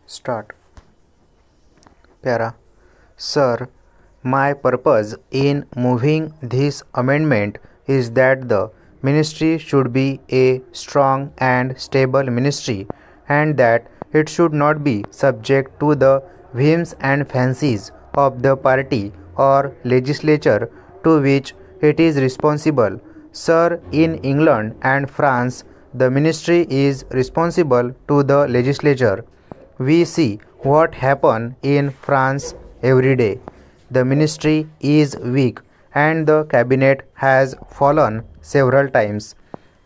Start. Para. Sir, my purpose in moving this amendment is that the ministry should be a strong and stable ministry, and that it should not be subject to the whims and fancies of the party or legislature to which it is responsible. Sir, in England and France, the ministry is responsible to the legislature. We see what happens in France every day. The ministry is weak and the cabinet has fallen several times.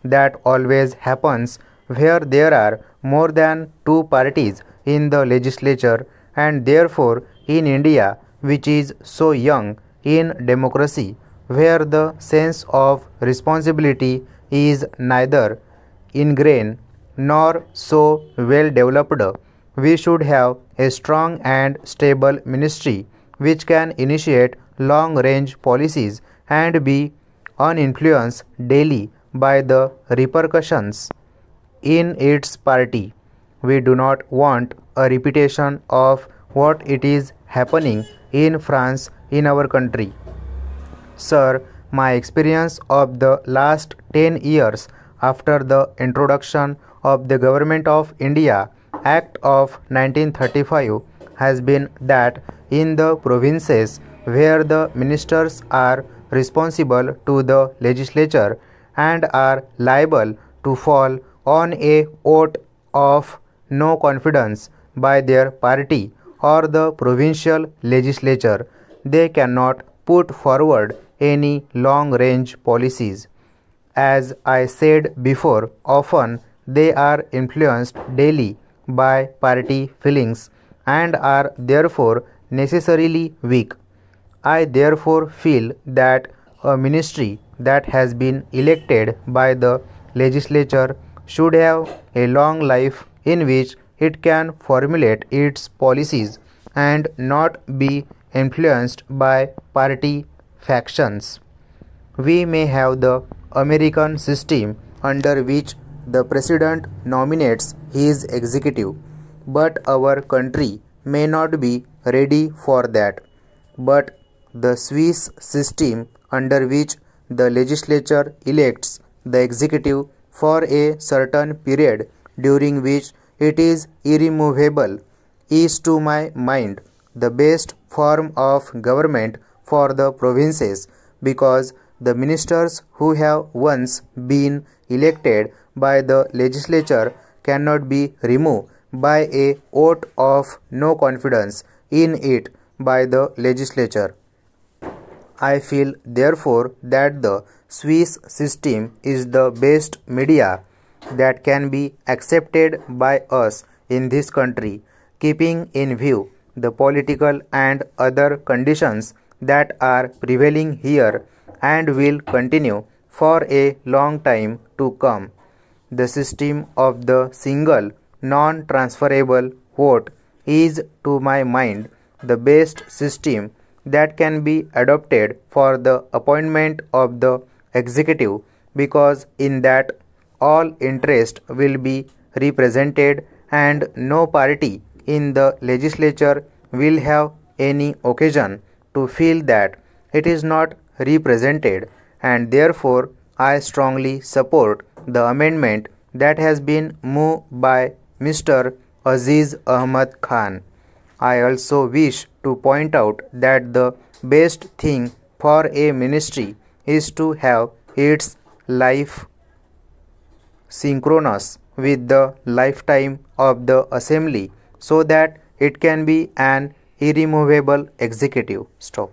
That always happens where there are more than two parties in the legislature, and therefore in India, which is so young in democracy, where the sense of responsibility is neither ingrained nor so well developed, we should have a strong and stable ministry which can initiate long range policies and be uninfluenced daily by the repercussions in its party. We do not want a repetition of what it is happening in France in our country. Sir, my experience of the last 10 years after the introduction of the Government of India Act of 1935 has been that in the provinces where the ministers are responsible to the legislature and are liable to fall on a vote of no confidence by their party or the provincial legislature, they cannot put forward any long range policies. As I said before, often they are influenced daily by party feelings and are therefore necessarily weak. I therefore feel that a ministry that has been elected by the legislature should have a long life in which it can formulate its policies and not be influenced by party factions. We may have the American system under which the president nominates his executive, but our country may not be ready for that. But the Swiss system under which the legislature elects the executive for a certain period during which it is irremovable is to my mind the best form of government for the provinces, because the ministers who have once been elected by the legislature cannot be removed by a vote of no confidence in it by the legislature. I feel therefore that the Swiss system is the best media that can be accepted by us in this country, keeping in view the political and other conditions that are prevailing here and will continue for a long time to come. The system of the single non-transferable vote is to my mind the best system that can be adopted for the appointment of the executive, because in that all interest will be represented and no party in the legislature will have any occasion to feel that it is not represented, and therefore I strongly support the amendment that has been moved by Mr. Aziz Ahmad Khan. I also wish to point out that the best thing for a ministry is to have its life synchronous with the lifetime of the assembly so that it can be an irremovable executive. Stop.